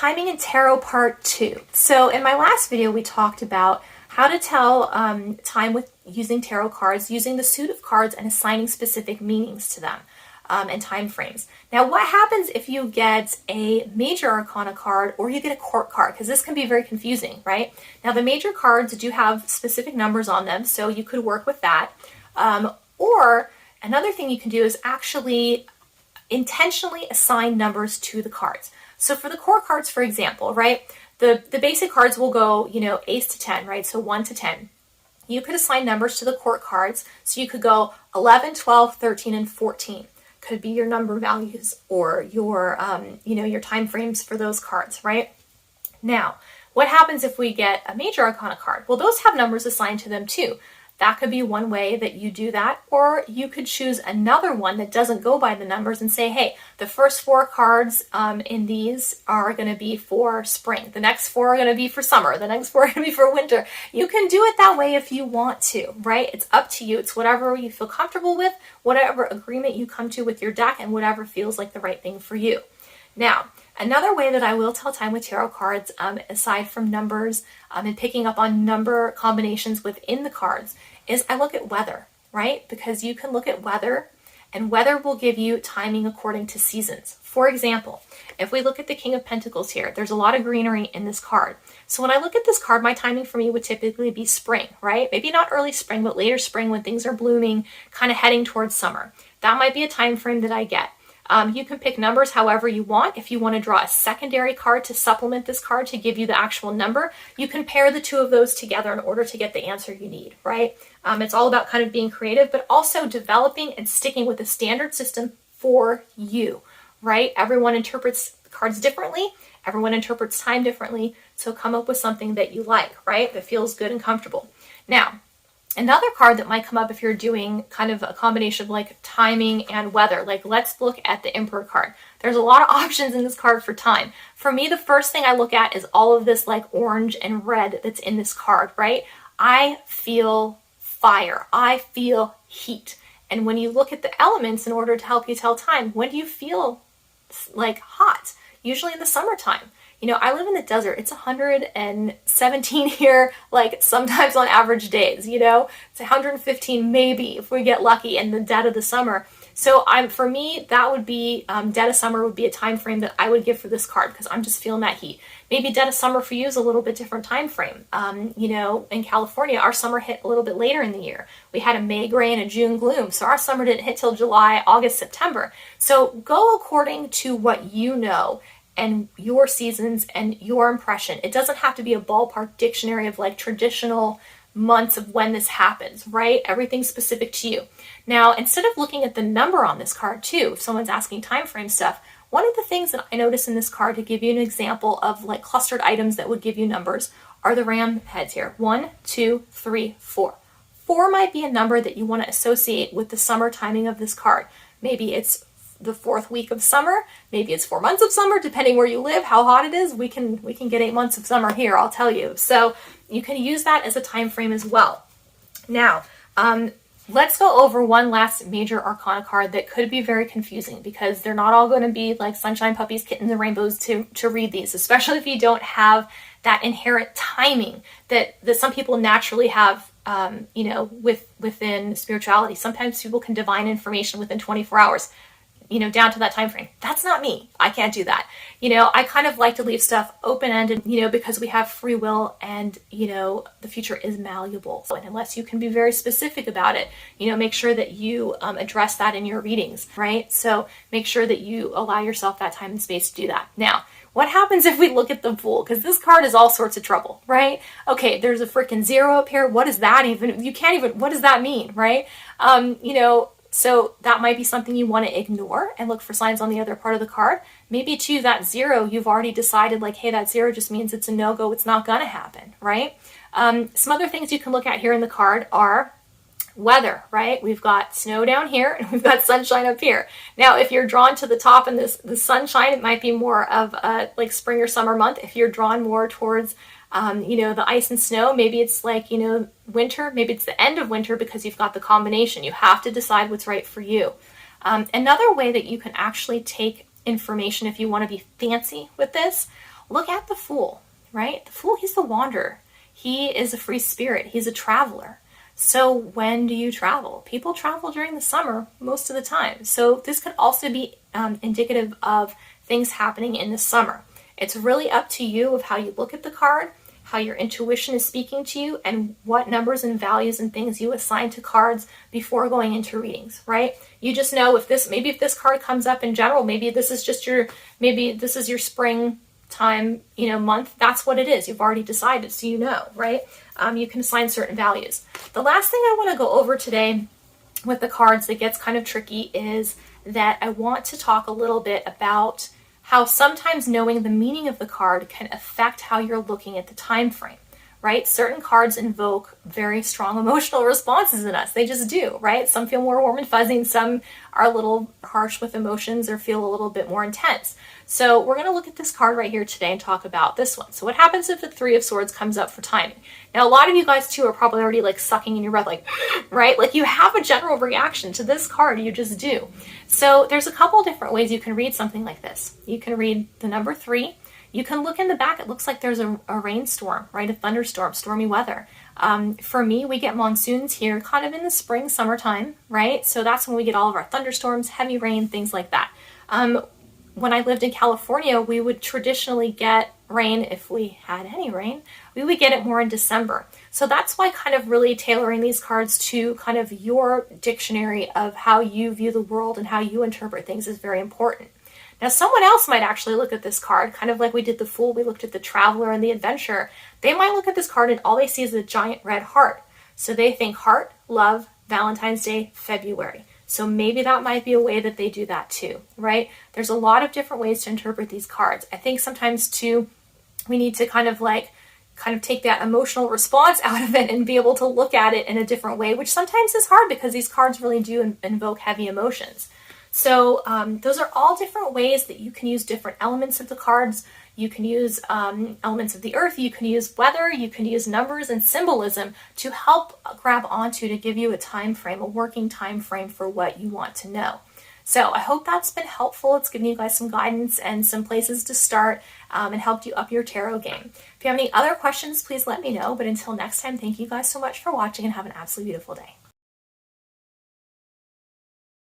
Timing in Tarot Part 2. So in my last video, we talked about how to tell time with using tarot cards, using the suit of cards and assigning specific meanings to them and time frames. Now, what happens if you get a major arcana card or you get a court card? Because this can be very confusing, right? Now, the major cards do have specific numbers on them, so you could work with that. Or another thing you can do is actually intentionally assign numbers to the cards. So for the court cards, for example, right, the basic cards will go, ace to 10, right? So 1 to 10. You could assign numbers to the court cards. So you could go 11, 12, 13, and 14. Could be your number values or your, your time frames for those cards, right? Now, what happens if we get a major arcana card? Well, those have numbers assigned to them too. That could be one way that you do that, or you could choose another one that doesn't go by the numbers and say, hey, the first 4 cards in these are going to be for spring. The next 4 are going to be for summer. The next 4 are going to be for winter. You can do it that way if you want to, right? It's up to you. It's whatever you feel comfortable with, whatever agreement you come to with your deck, and whatever feels like the right thing for you. Now, another way that I will tell time with tarot cards, aside from numbers and picking up on number combinations within the cards, is I look at weather, right? Because you can look at weather, and weather will give you timing according to seasons. For example, if we look at the King of Pentacles here, there's a lot of greenery in this card. So when I look at this card, my timing for me would typically be spring, right? Maybe not early spring, but later spring when things are blooming, kind of heading towards summer. That might be a time frame that I get. You can pick numbers however you want. If you want to draw a secondary card to supplement this card to give you the actual number, you can pair the two of those together in order to get the answer you need, right? It's all about kind of being creative, but also developing and sticking with a standard system for you, right? Everyone interprets cards differently. Everyone interprets time differently. So come up with something that you like, right? That feels good and comfortable. Now, another card that might come up if you're doing kind of a combination of like timing and weather, like let's look at the Emperor card. There's a lot of options in this card for time. For me, the first thing I look at is all of this like orange and red that's in this card, right? I feel fire. I feel heat. And when you look at the elements in order to help you tell time, when do you feel like hot? Usually in the summertime. I live in the desert. It's 117 here, like sometimes on average days, it's 115 maybe if we get lucky in the dead of the summer. So for me, that would be, dead of summer would be a time frame that I would give for this card because I'm just feeling that heat. Maybe dead of summer for you is a little bit different time frame. In California, our summer hit a little bit later in the year. We had a May gray and a June gloom. So our summer didn't hit till July, August, September. So go according to what you know and your seasons and your impression. It doesn't have to be a ballpark dictionary of like traditional months of when this happens, right? Everything's specific to you. Now, instead of looking at the number on this card too, if someone's asking time frame stuff, one of the things that I notice in this card to give you an example of like clustered items that would give you numbers are the ram heads here. 1, 2, 3, 4. 4 might be a number that you want to associate with the summer timing of this card. Maybe it's the 4th week of summer, maybe it's 4 months of summer, depending where you live, how hot it is. We can get 8 months of summer here, I'll tell you. So you can use that as a time frame as well. Now, let's go over one last major arcana card that could be very confusing because they're not all going to be like sunshine, puppies, kittens, and rainbows to read these, especially if you don't have that inherent timing that some people naturally have, within spirituality. Sometimes people can divine information within 24 hours. Down to that time frame. That's not me. I can't do that. I kind of like to leave stuff open-ended, because we have free will and, the future is malleable. So, and unless you can be very specific about it, make sure that you address that in your readings, right? So make sure that you allow yourself that time and space to do that. Now, what happens if we look at the Fool? Because this card is all sorts of trouble, right? Okay, there's a freaking 0 up here. What is that even? What does that mean, right? So that might be something you want to ignore and look for signs on the other part of the card. Maybe too, that 0, you've already decided like, hey, that 0 just means it's a no-go. It's not going to happen, right? Some other things you can look at here in the card are weather, right? We've got snow down here and we've got sunshine up here. Now, if you're drawn to the top in the sunshine, it might be more of a like spring or summer month. If you're drawn more towards the ice and snow, maybe it's like, winter, maybe it's the end of winter because you've got the combination. You have to decide what's right for you. Another way that you can actually take information if you want to be fancy with this look at the Fool, right? The Fool, he's the wanderer. He is a free spirit. He's a traveler. So when do you travel? People travel during the summer most of the time. So this could also be indicative of things happening in the summer. It's really up to you of how you look at the card, how your intuition is speaking to you, and what numbers and values and things you assign to cards before going into readings, right? You just know if this card comes up in general, maybe this is your spring time, month. That's what it is. You've already decided, so you know, right? You can assign certain values. The last thing I want to go over today with the cards that gets kind of tricky is that I want to talk a little bit about how sometimes knowing the meaning of the card can affect how you're looking at the time frame, right? Certain cards invoke very strong emotional responses in us. They just do, right? Some feel more warm and fuzzy, and some are a little harsh with emotions or feel a little bit more intense. So we're going to look at this card right here today and talk about this one. So what happens if the Three of Swords comes up for timing? Now, a lot of you guys too are probably already like sucking in your breath, like, right? Like you have a general reaction to this card, you just do. So there's a couple different ways you can read something like this. You can read the number 3. You can look in the back. It looks like there's a rainstorm, right? A thunderstorm, stormy weather. For me, we get monsoons here kind of in the spring, summertime, right? So that's when we get all of our thunderstorms, heavy rain, things like that. When I lived in California, we would traditionally get rain, if we had any rain, we would get it more in December. So that's why kind of really tailoring these cards to kind of your dictionary of how you view the world and how you interpret things is very important. Now, someone else might actually look at this card, kind of like we did the Fool, we looked at the Traveler and the Adventurer. They might look at this card and all they see is a giant red heart. So they think heart, love, Valentine's Day, February. So maybe that might be a way that they do that too, right? There's a lot of different ways to interpret these cards. I think sometimes too, we need to kind of take that emotional response out of it and be able to look at it in a different way, which sometimes is hard because these cards really do invoke heavy emotions. So those are all different ways that you can use different elements of the cards. You can use elements of the earth, you can use weather, you can use numbers and symbolism to help grab onto to give you a time frame, a working time frame for what you want to know. So I hope that's been helpful. It's given you guys some guidance and some places to start and helped you up your tarot game. If you have any other questions, please let me know. But until next time, thank you guys so much for watching and have an absolutely beautiful day.